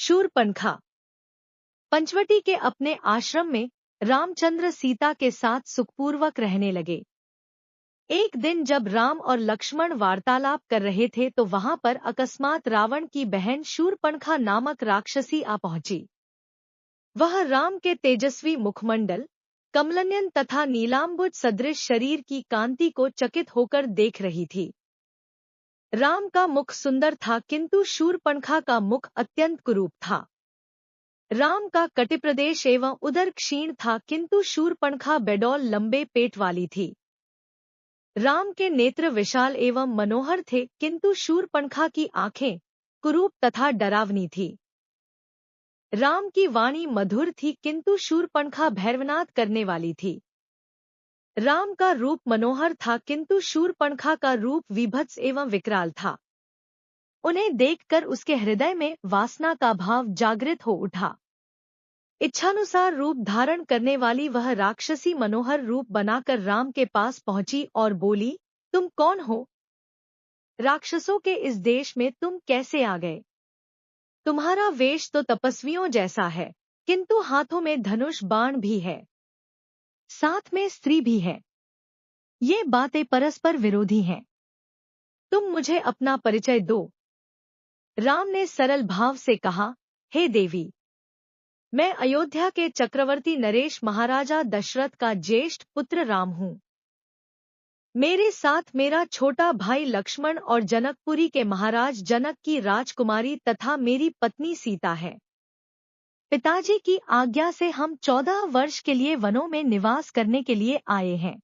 शूरपणखा। पंचवटी के अपने आश्रम में रामचंद्र सीता के साथ सुखपूर्वक रहने लगे। एक दिन जब राम और लक्ष्मण वार्तालाप कर रहे थे तो वहां पर अकस्मात रावण की बहन शूरपणखा नामक राक्षसी आ पहुंची। वह राम के तेजस्वी मुखमंडल, कमलनयन तथा नीलांबुज सदृश शरीर की कांति को चकित होकर देख रही थी। राम का मुख सुंदर था किंतु शूरपणखा का मुख अत्यंत कुरूप था। राम का कटिप्रदेश एवं उदर क्षीण था किंतु शूरपणखा बेडौल लंबे पेट वाली थी। राम के नेत्र विशाल एवं मनोहर थे किंतु शूरपणखा की आंखें कुरूप तथा डरावनी थी। राम की वाणी मधुर थी किंतु शूरपणखा भैरवनाद करने वाली थी। राम का रूप मनोहर था किंतु शूरपणखा का रूप विभत्स एवं विकराल था। उन्हें देखकर उसके हृदय में वासना का भाव जागृत हो उठा। इच्छानुसार रूप धारण करने वाली वह राक्षसी मनोहर रूप बनाकर राम के पास पहुंची और बोली, तुम कौन हो? राक्षसों के इस देश में तुम कैसे आ गए? तुम्हारा वेश तो तपस्वियों जैसा है, किंतु हाथों में धनुष बाण भी है, साथ में स्त्री भी है। ये बातें परस्पर विरोधी हैं। तुम मुझे अपना परिचय दो। राम ने सरल भाव से कहा, हे देवी, मैं अयोध्या के चक्रवर्ती नरेश महाराजा दशरथ का ज्येष्ठ पुत्र राम हूँ। मेरे साथ मेरा छोटा भाई लक्ष्मण और जनकपुरी के महाराज जनक की राजकुमारी तथा मेरी पत्नी सीता है। पिताजी की आज्ञा से हम 14 वर्ष के लिए वनों में निवास करने के लिए आए हैं।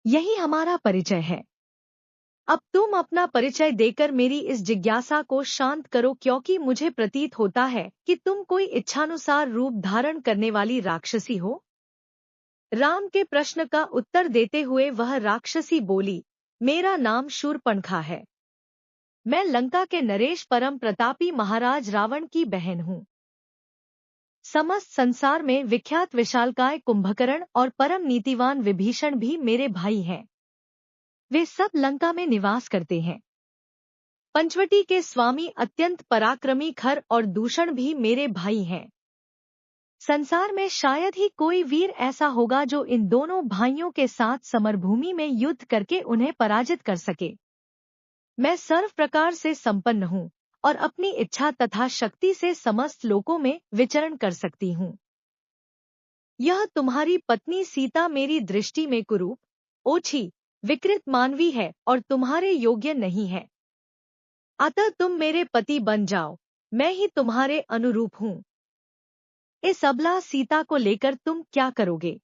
यही हमारा परिचय है। अब तुम अपना परिचय देकर मेरी इस जिज्ञासा को शांत करो, क्योंकि मुझे प्रतीत होता है कि तुम कोई इच्छानुसार रूप धारण करने वाली राक्षसी हो। राम के प्रश्न का उत्तर देते हुए वह राक्षसी बोली, मेरा नाम शूरपणखा है। मैं लंका के नरेश परम प्रतापी महाराज रावण की बहन हूँ। समस्त संसार में विख्यात विशालकाय कुंभकर्ण और परम नीतिवान विभीषण भी मेरे भाई हैं। वे सब लंका में निवास करते हैं। पंचवटी के स्वामी अत्यंत पराक्रमी खर और दूषण भी मेरे भाई हैं। संसार में शायद ही कोई वीर ऐसा होगा जो इन दोनों भाइयों के साथ समरभूमि में युद्ध करके उन्हें पराजित कर सके। मैं सर्व प्रकार से संपन्न हूँ और अपनी इच्छा तथा शक्ति से समस्त लोकों में विचरण कर सकती हूँ। यह तुम्हारी पत्नी सीता मेरी दृष्टि में कुरूप, ओछी, विकृत मानवी है और तुम्हारे योग्य नहीं है। अतः तुम मेरे पति बन जाओ, मैं ही तुम्हारे अनुरूप हूँ। इस अबला सीता को लेकर तुम क्या करोगे?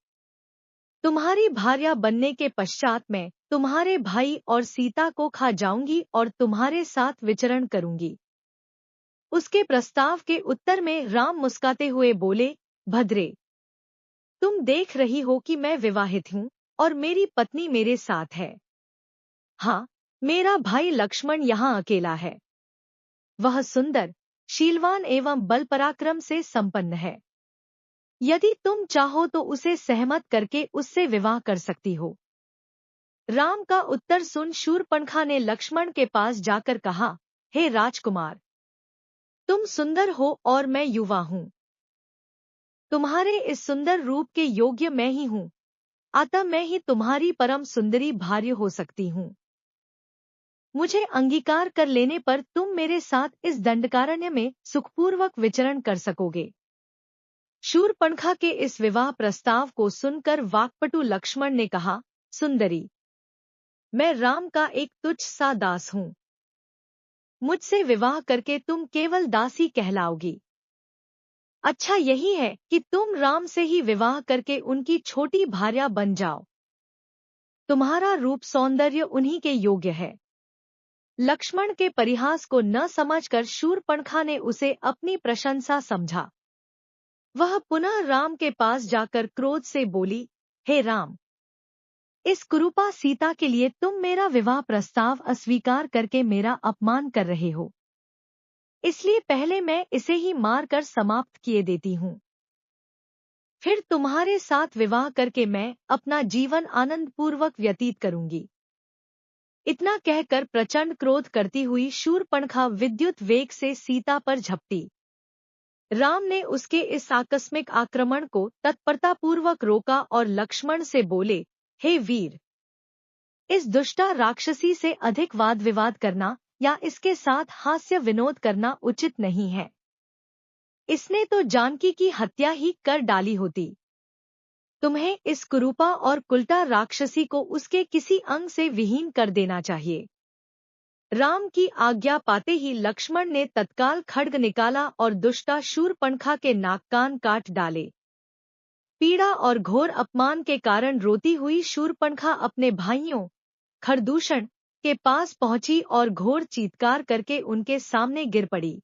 तुम्हारी भार्या बनने के पश्चात मैं तुम्हारे भाई और सीता को खा जाऊंगी और तुम्हारे साथ विचरण करूंगी। उसके प्रस्ताव के उत्तर में राम मुस्काते हुए बोले, भद्रे, तुम देख रही हो कि मैं विवाहित हूँ और मेरी पत्नी मेरे साथ है। हाँ, मेरा भाई लक्ष्मण यहाँ अकेला है। वह सुंदर, शीलवान एवं बल पराक्रम से संपन्न है। यदि तुम चाहो तो उसे सहमत करके उससे विवाह कर सकती हो। राम का उत्तर सुन शूरपणखा ने लक्ष्मण के पास जाकर कहा, हे राजकुमार, तुम सुंदर हो और मैं युवा हूँ। तुम्हारे इस सुंदर रूप के योग्य मैं ही हूँ, अतः मैं ही तुम्हारी परम सुंदरी भार्य हो सकती हूँ। मुझे अंगीकार कर लेने पर तुम मेरे साथ इस दंडकारण्य में सुखपूर्वक विचरण कर सकोगे। शूरपणखा के इस विवाह प्रस्ताव को सुनकर वाक्पटु लक्ष्मण ने कहा, सुंदरी, मैं राम का एक तुच्छ सा दास हूँ। मुझसे विवाह करके तुम केवल दासी कहलाओगी। अच्छा यही है कि तुम राम से ही विवाह करके उनकी छोटी भार्या बन जाओ। तुम्हारा रूप सौंदर्य उन्हीं के योग्य है। लक्ष्मण के परिहास को न समझकर शूरपणखा ने उसे अपनी प्रशंसा समझा। वह पुनः राम के पास जाकर क्रोध से बोली, हे राम, इस कुरूपा सीता के लिए तुम मेरा विवाह प्रस्ताव अस्वीकार करके मेरा अपमान कर रहे हो। इसलिए पहले मैं इसे ही मारकर समाप्त किए देती हूँ। फिर तुम्हारे साथ विवाह करके मैं अपना जीवन आनंदपूर्वक व्यतीत करूंगी। इतना कहकर प्रचंड क्रोध करती हुई शूरपणखा विद्युत वेग से सीता पर झपटी। राम ने उसके इस आकस्मिक आक्रमण को तत्परतापूर्वक रोका और लक्ष्मण से बोले, हे वीर, इस दुष्टा राक्षसी से अधिक वाद विवाद करना या इसके साथ हास्य विनोद करना उचित नहीं है। इसने तो जानकी की हत्या ही कर डाली होती। तुम्हें इस कुरूपा और कुलटा राक्षसी को उसके किसी अंग से विहीन कर देना चाहिए। राम की आज्ञा पाते ही लक्ष्मण ने तत्काल खड्ग निकाला और दुष्टा शूरपणखा के नाक कान काट डाले। पीड़ा और घोर अपमान के कारण रोती हुई शूरपणखा अपने भाइयों खरदूषण के पास पहुंची और घोर चीत्कार करके उनके सामने गिर पड़ी।